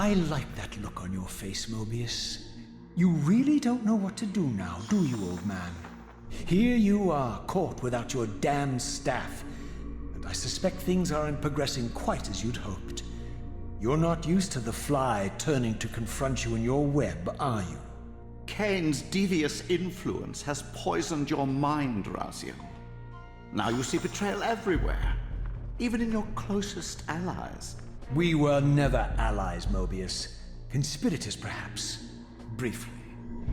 I like that look on your face, Mobius. You really don't know what to do now, do you, old man? Here you are, caught without your damned staff. And I suspect things aren't progressing quite as you'd hoped. You're not used to the fly turning to confront you in your web, are you? Kain's devious influence has poisoned your mind, Raziel. Now you see betrayal everywhere, even in your closest allies. We were never allies, Mobius. Conspirators, perhaps. Briefly.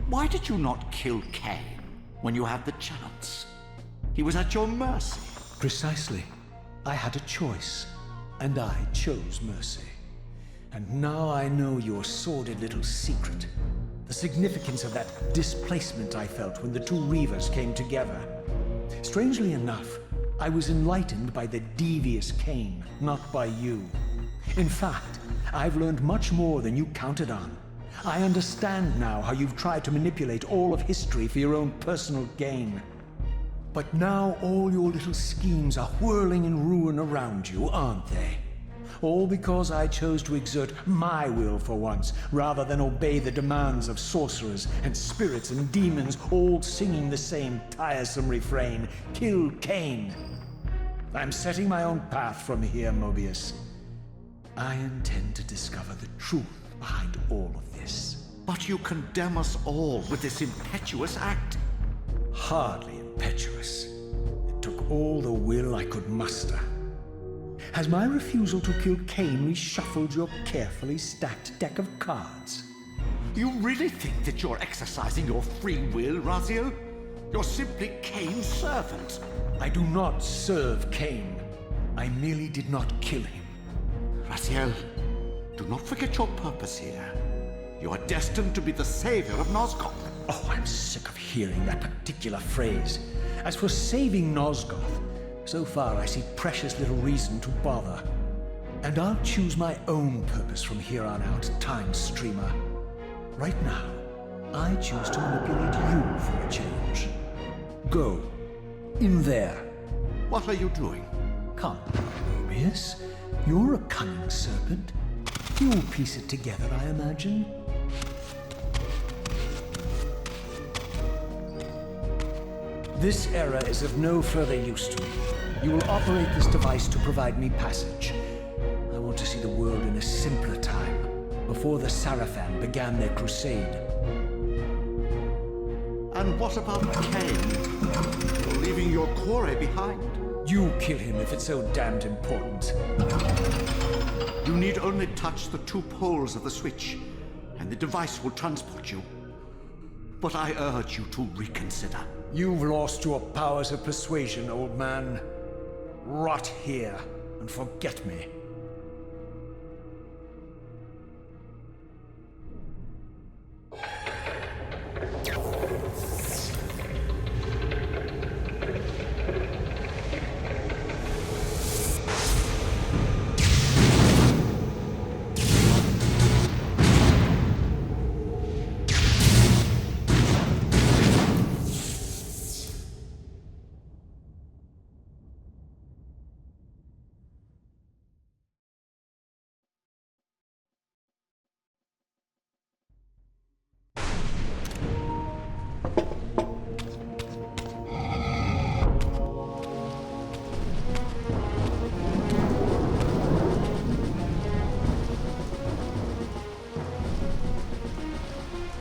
Why did you not kill Kain when you had the chance? He was at your mercy. Precisely. I had a choice, and I chose mercy. And now I know your sordid little secret. The significance of that displacement I felt when the two Reavers came together. Strangely enough, I was enlightened by the devious Kain, not by you. In fact, I've learned much more than you counted on. I understand now how you've tried to manipulate all of history for your own personal gain. But now all your little schemes are whirling in ruin around you, aren't they? All because I chose to exert my will for once, rather than obey the demands of sorcerers and spirits and demons, all singing the same tiresome refrain, "Kill Kain." I'm setting my own path from here, Mobius. I intend to discover the truth behind all of this. But you condemn us all with this impetuous act. Hardly impetuous. It took all the will I could muster. Has my refusal to kill Kain reshuffled your carefully stacked deck of cards? You really think that you're exercising your free will, Raziel? You're simply Kain's servant. I do not serve Kain. I merely did not kill him. Raziel, do not forget your purpose here. You are destined to be the savior of Nosgoth. Oh, I'm sick of hearing that particular phrase. As for saving Nosgoth, so far I see precious little reason to bother. And I'll choose my own purpose from here on out, Time Streamer. Right now, I choose to manipulate you for a change. Go. In there. What are you doing? Come, Mobius. You're a cunning serpent. You'll piece it together, I imagine. This era is of no further use to me. You will operate this device to provide me passage. I want to see the world in a simpler time, before the Sarafan began their crusade. And what about Kain? You're leaving your quarry behind. You kill him if it's so damned important. You need only touch the two poles of the switch, and the device will transport you. But I urge you to reconsider. You've lost your powers of persuasion, old man. Rot here and forget me.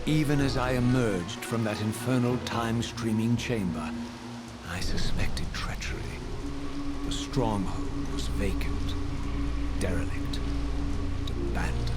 Even as I emerged from that infernal time-streaming chamber, I suspected treachery. The stronghold was vacant, derelict, and abandoned.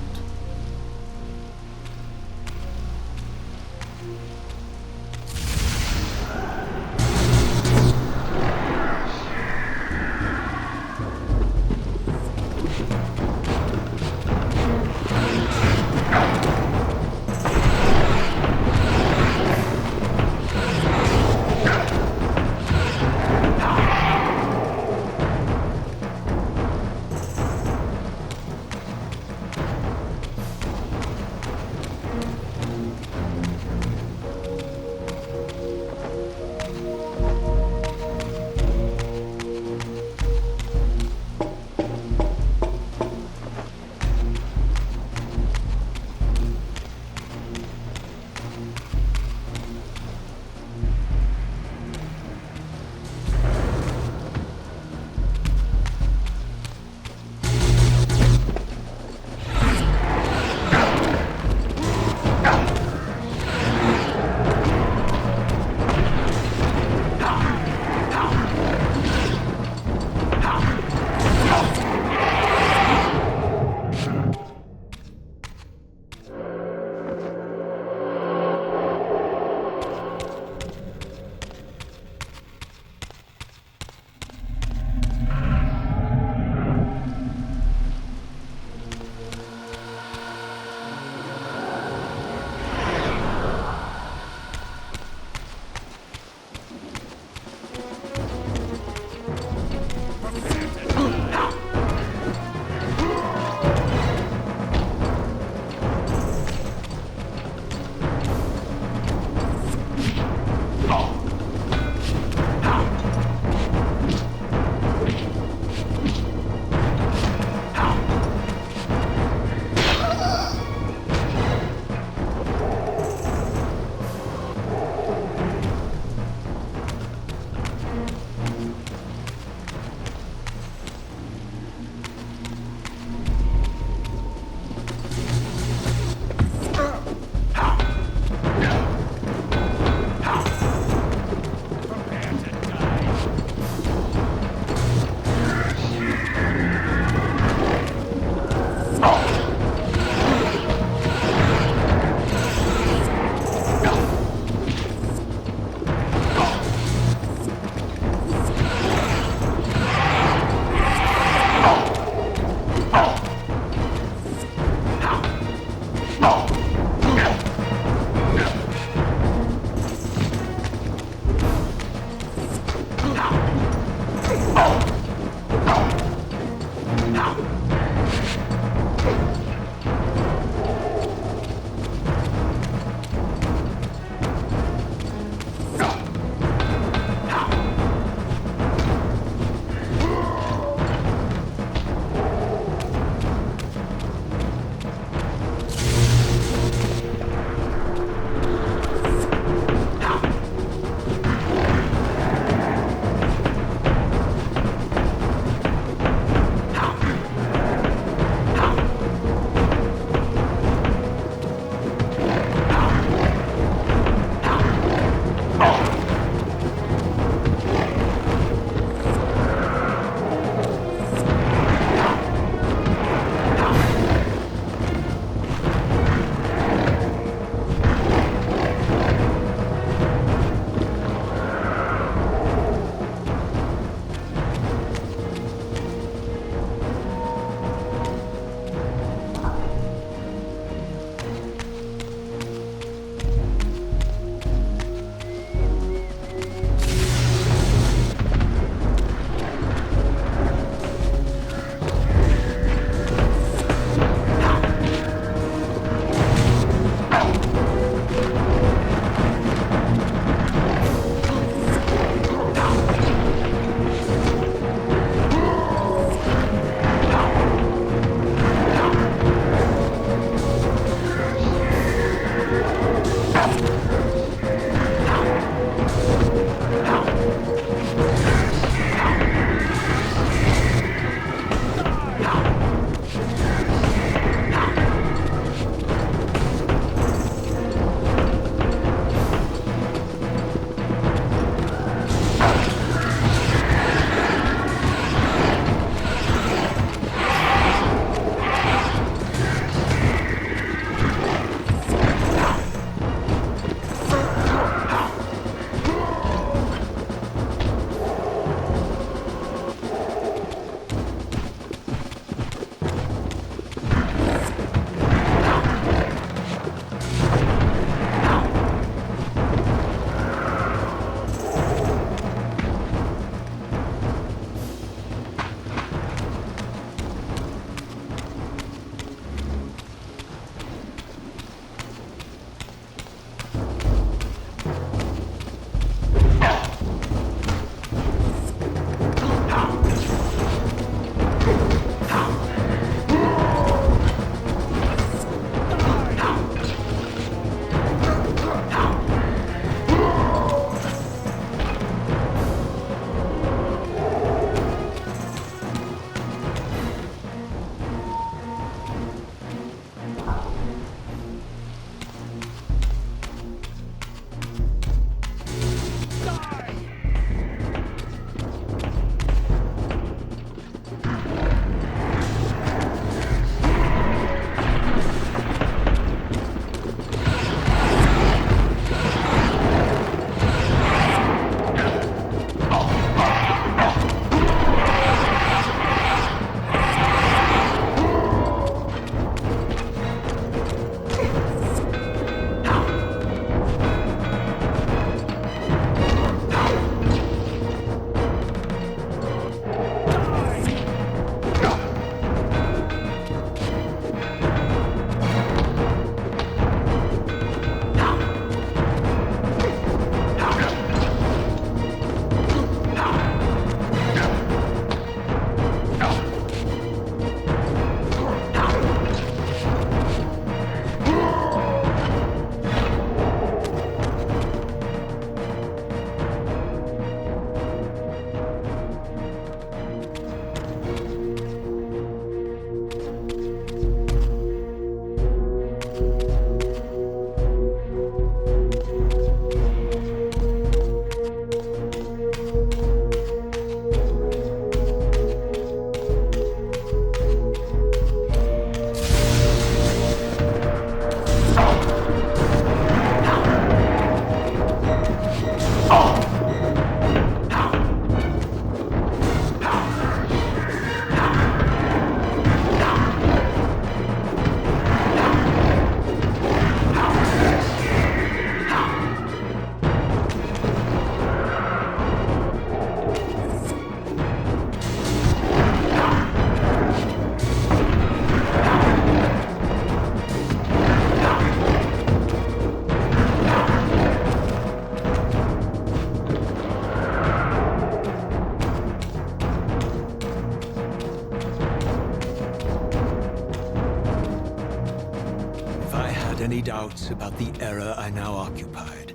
any doubts about the era I now occupied,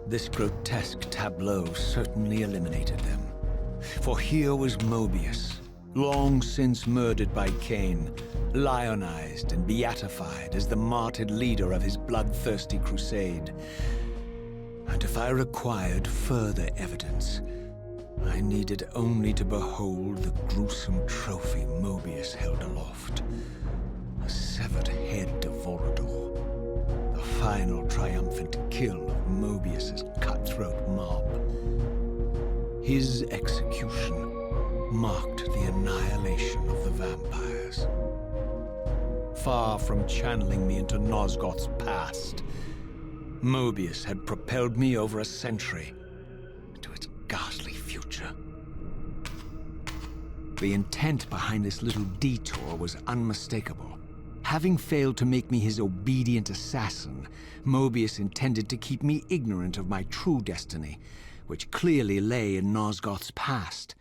this grotesque tableau certainly eliminated them. For here was Mobius, long since murdered by Kain, lionized and beatified as the martyred leader of his bloodthirsty crusade. And if I required further evidence, I needed only to behold the gruesome trophy Mobius held aloft. A severed head of Vorador. The final triumphant kill of Mobius's cutthroat mob. His execution marked the annihilation of the vampires. Far from channeling me into Nosgoth's past, Mobius had propelled me over a century to its ghastly future. The intent behind this little detour was unmistakable. Having failed to make me his obedient assassin, Mobius intended to keep me ignorant of my true destiny, which clearly lay in Nosgoth's past.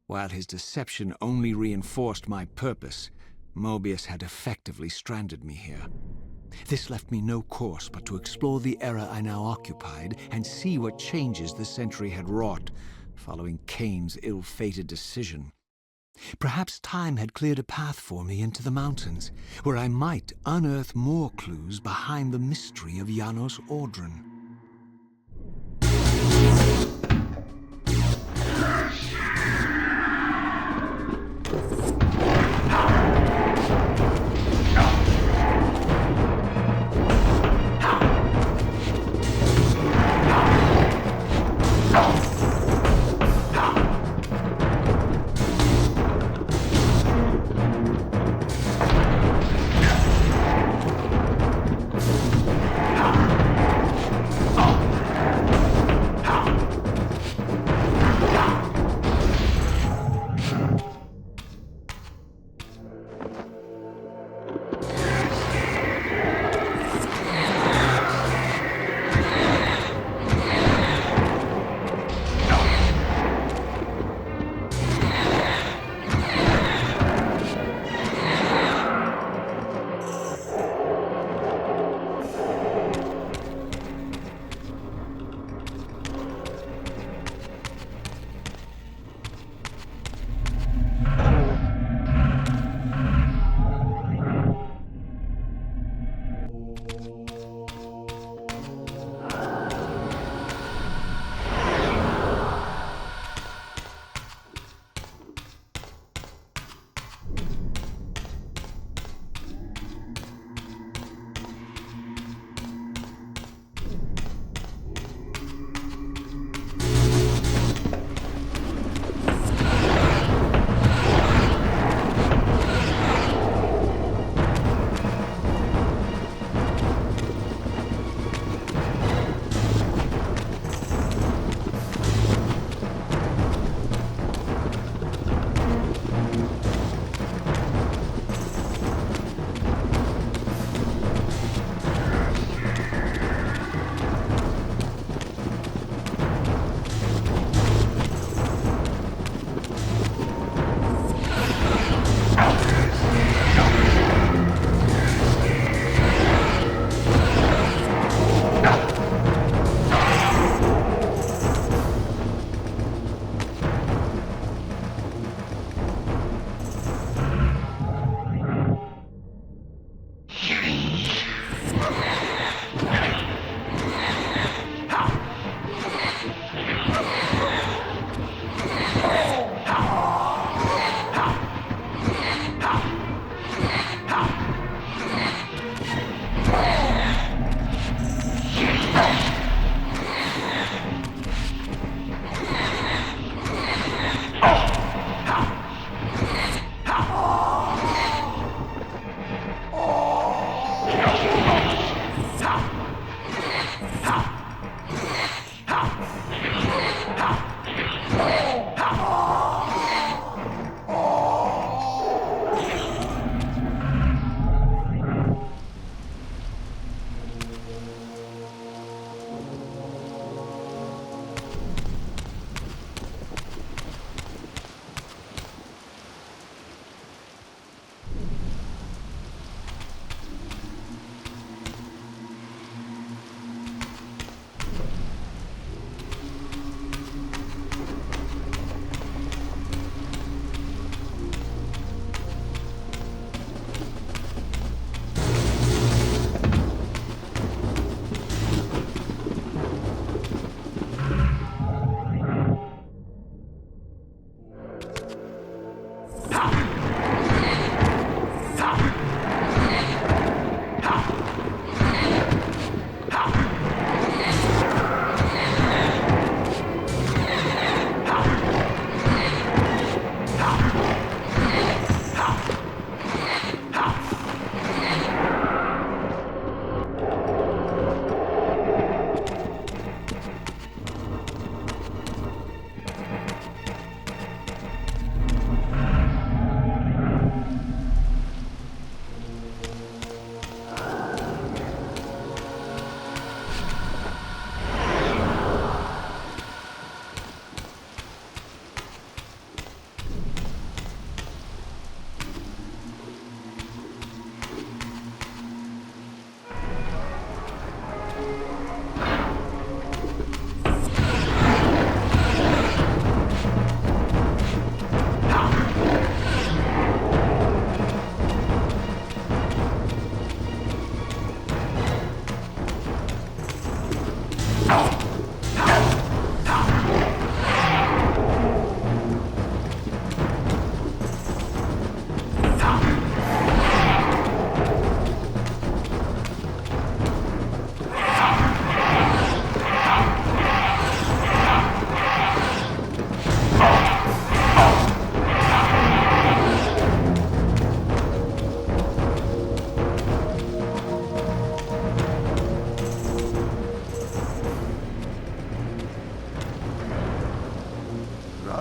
While his deception only reinforced my purpose, Mobius had effectively stranded me here. This left me no course but to explore the era I now occupied and see what changes the century had wrought, following Kain's ill-fated decision. Perhaps time had cleared a path for me into the mountains, where I might unearth more clues behind the mystery of Janos Audron.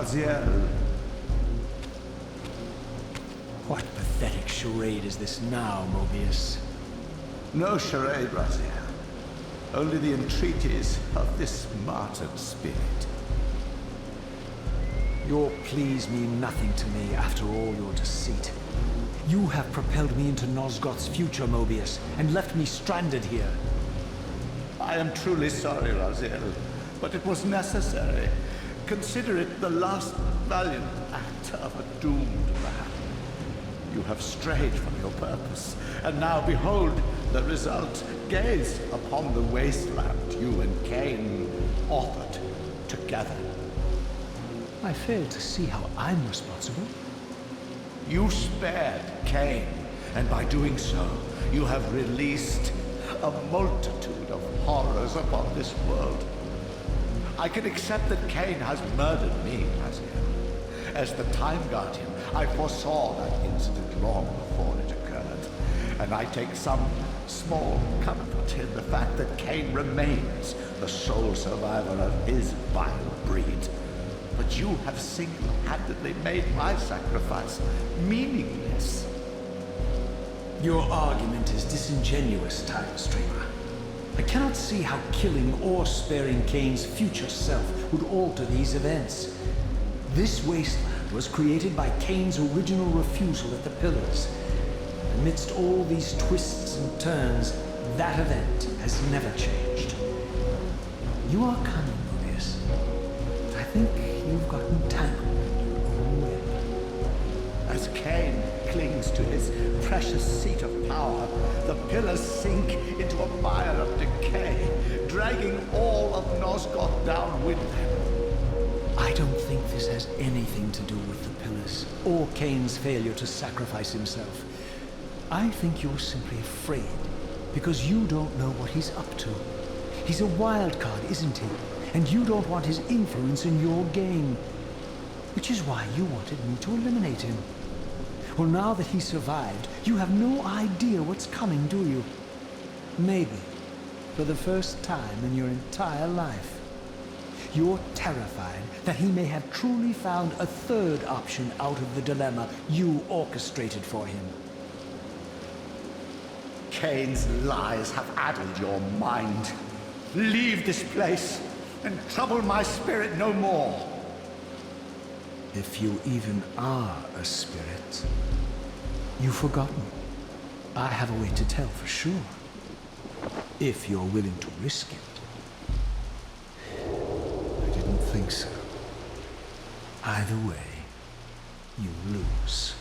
Raziel. What pathetic charade is this now, Mobius? No charade, Raziel. Only the entreaties of this martyred spirit. Your pleas mean nothing to me after all your deceit. You have propelled me into Nosgoth's future, Mobius, and left me stranded here. I am truly sorry, Raziel, but it was necessary. Consider it the last valiant act of a doomed man. You have strayed from your purpose, and now behold the result. Gaze upon the wasteland you and Kain authored together. I fail to see how I'm responsible. You spared Kain, and by doing so, you have released a multitude of horrors upon this world. I can accept that Kain has murdered me, Raziel. As the Time Guardian, I foresaw that incident long before it occurred, and I take some small comfort in the fact that Kain remains the sole survivor of his vile breed. But you have single-handedly made my sacrifice meaningless. Your argument is disingenuous, Time Streamer. I cannot see how killing or sparing Kain's future self would alter these events. This wasteland was created by Kain's original refusal at the Pillars. Amidst all these twists and turns, that event has never changed. You are cunning, Mobius. I think you've gotten tangled in your own web. As Kain clings to his precious seat of power, the pillars sink into a mire of decay, dragging all of Nosgoth down with them. I don't think this has anything to do with the Pillars, or Kain's failure to sacrifice himself. I think you're simply afraid, because you don't know what he's up to. He's a wild card, isn't he? And you don't want his influence in your game. Which is why you wanted me to eliminate him. Well, now that he survived, you have no idea what's coming, do you? Maybe, for the first time in your entire life, you're terrified that he may have truly found a third option out of the dilemma you orchestrated for him. Kain's lies have addled your mind. Leave this place and trouble my spirit no more. If you even are a spirit, you've forgotten. I have a way to tell for sure. If you're willing to risk it. I didn't think so. Either way, you lose.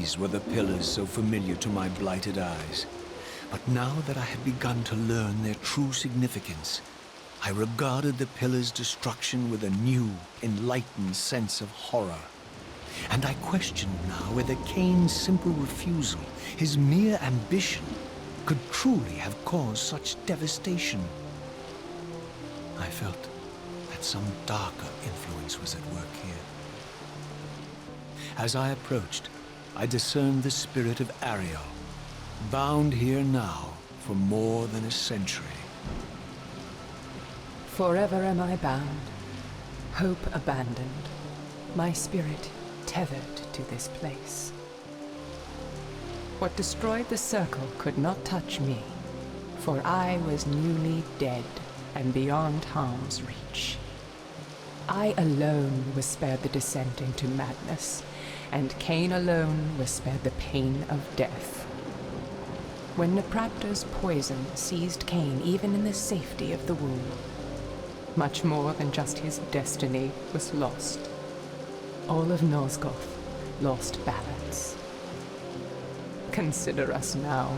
These were the pillars so familiar to my blighted eyes. But now that I had begun to learn their true significance, I regarded the pillars' destruction with a new, enlightened sense of horror. And I questioned now whether Kain's simple refusal, his mere ambition, could truly have caused such devastation. I felt that some darker influence was at work here. As I approached, I discerned the spirit of Ariel, bound here now for more than a century. Forever am I bound, hope abandoned, my spirit tethered to this place. What destroyed the circle could not touch me, for I was newly dead and beyond harm's reach. I alone was spared the descent into madness, and Kain alone was spared the pain of death. When Napraptor's poison seized Kain even in the safety of the womb, much more than just his destiny was lost. All of Nosgoth lost balance. Consider us now,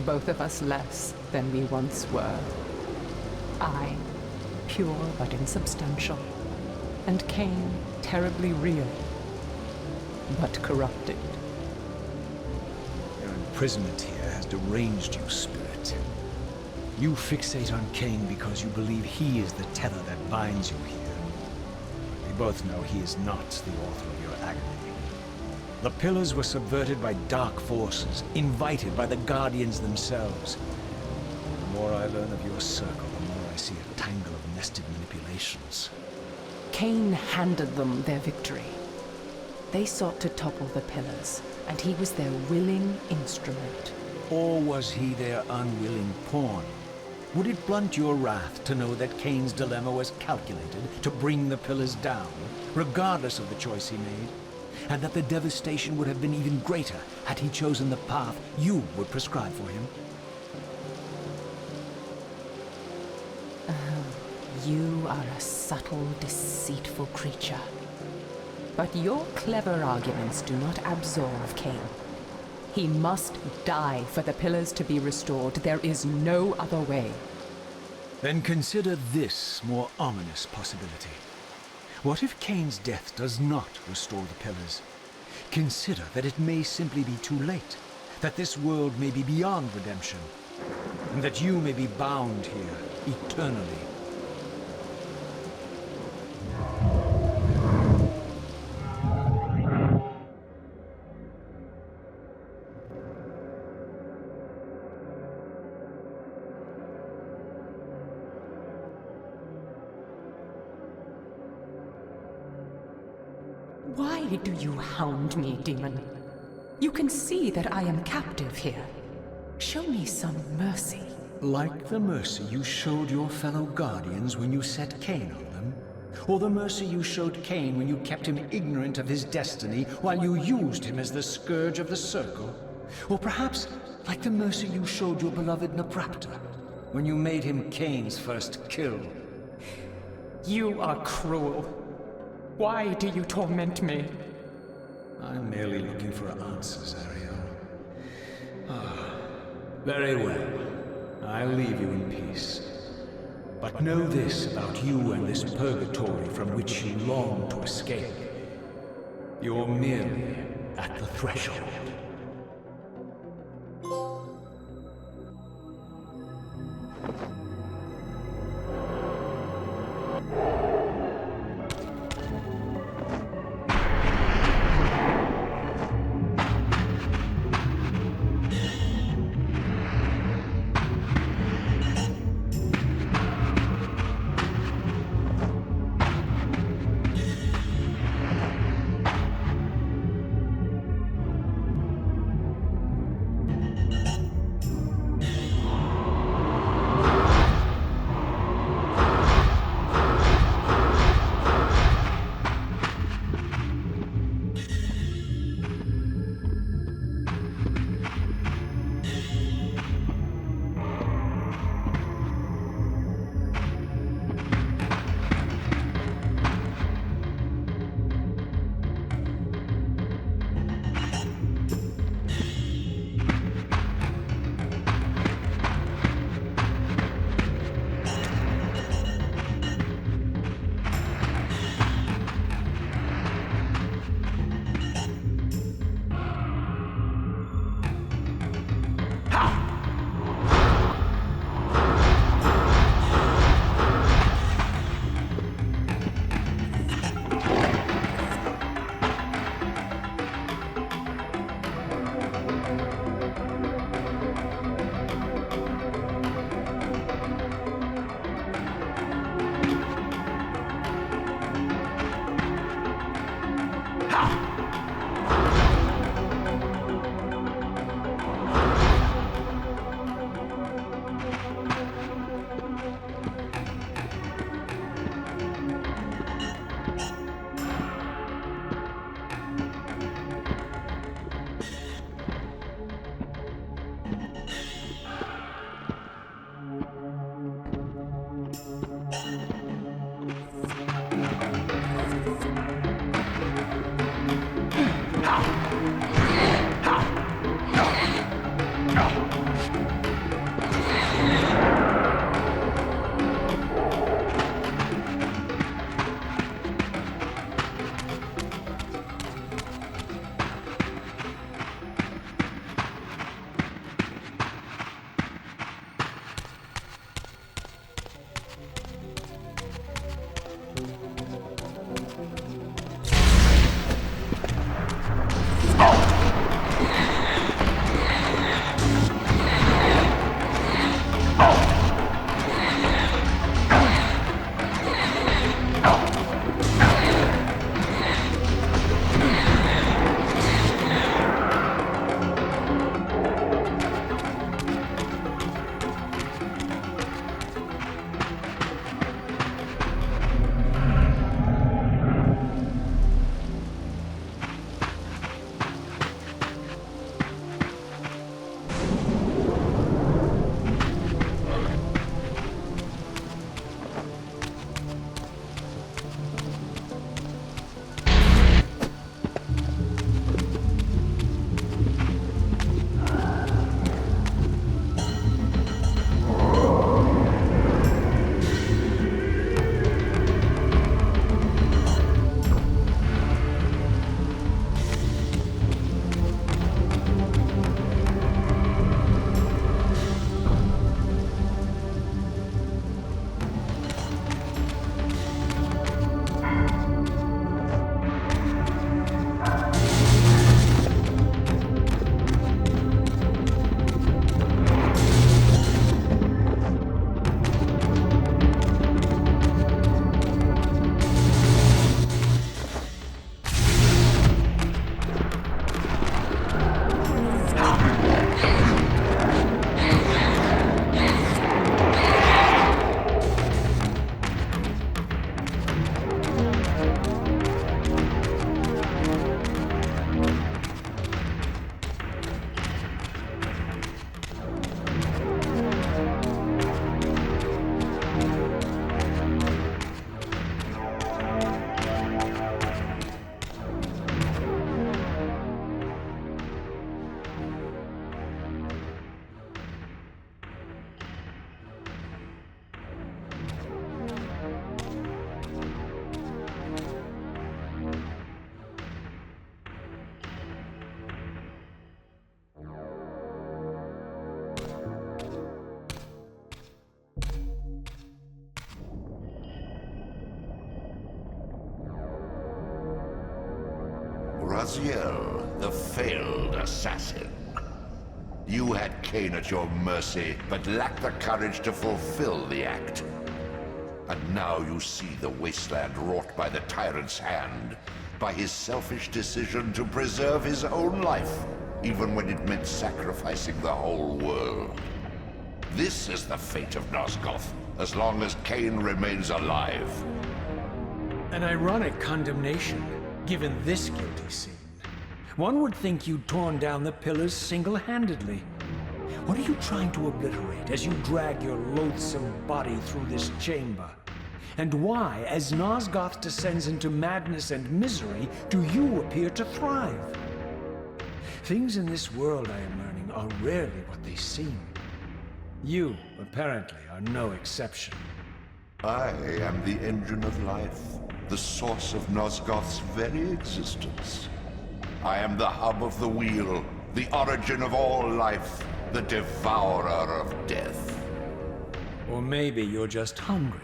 both of us less than we once were. I, pure but insubstantial, and Kain, terribly real, but corrupted. Your imprisonment here has deranged you, spirit. You fixate on Kain because you believe he is the tether that binds you here. We both know he is not the author of your agony. The pillars were subverted by dark forces, invited by the Guardians themselves. The more I learn of your circle, the more I see a tangle of nested manipulations. Kain handed them their victory. They sought to topple the pillars, and he was their willing instrument. Or was he their unwilling pawn? Would it blunt your wrath to know that Kain's dilemma was calculated to bring the pillars down, regardless of the choice he made? And that the devastation would have been even greater had he chosen the path you would prescribe for him? You are a subtle, deceitful creature. But your clever arguments do not absolve Kain. He must die for the pillars to be restored. There is no other way. Then consider this more ominous possibility. What if Kain's death does not restore the pillars? Consider that it may simply be too late, that this world may be beyond redemption, and that you may be bound here eternally. Why do you hound me, demon? You can see that I am captive here. Show me some mercy. Like the mercy you showed your fellow Guardians when you set Kain on them? Or the mercy you showed Kain when you kept him ignorant of his destiny while you used him as the scourge of the Circle? Or perhaps like the mercy you showed your beloved Napraptor when you made him Kain's first kill? You are cruel. Why do you torment me? I'm merely looking for answers, Ariel. Very well. I'll leave you in peace. But know this about you and this purgatory from which you long to escape. You're merely at the threshold. Raziel, the failed assassin. You had Kain at your mercy, but lacked the courage to fulfill the act. And now you see the wasteland wrought by the tyrant's hand, by his selfish decision to preserve his own life, even when it meant sacrificing the whole world. This is the fate of Nosgoth, as long as Kain remains alive. An ironic condemnation, given this guilty scene. One would think you'd torn down the pillars single-handedly. What are you trying to obliterate as you drag your loathsome body through this chamber? And why, as Nosgoth descends into madness and misery, do you appear to thrive? Things in this world, I am learning, are rarely what they seem. You, apparently, are no exception. I am the engine of life, the source of Nosgoth's very existence. I am the hub of the wheel, the origin of all life, the devourer of death. Or maybe you're just hungry.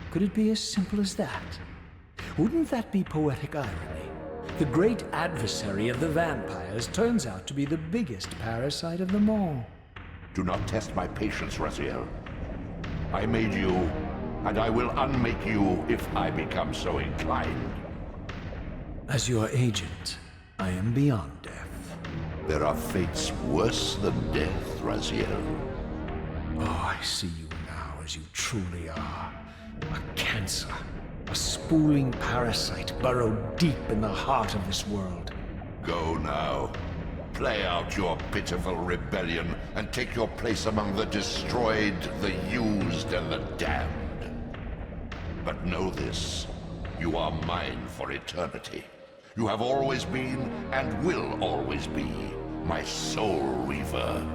Could it be as simple as that? Wouldn't that be poetic irony? The great adversary of the vampires turns out to be the biggest parasite of them all. Do not test my patience, Raziel. I made you, and I will unmake you if I become so inclined. As your agent, I am beyond death. There are fates worse than death, Raziel. Oh, I see you now as you truly are. A cancer. A spooling parasite burrowed deep in the heart of this world. Go now. Play out your pitiful rebellion and take your place among the destroyed, the used, and the damned. But know this. You are mine for eternity. You have always been, and will always be, my soul Reaver.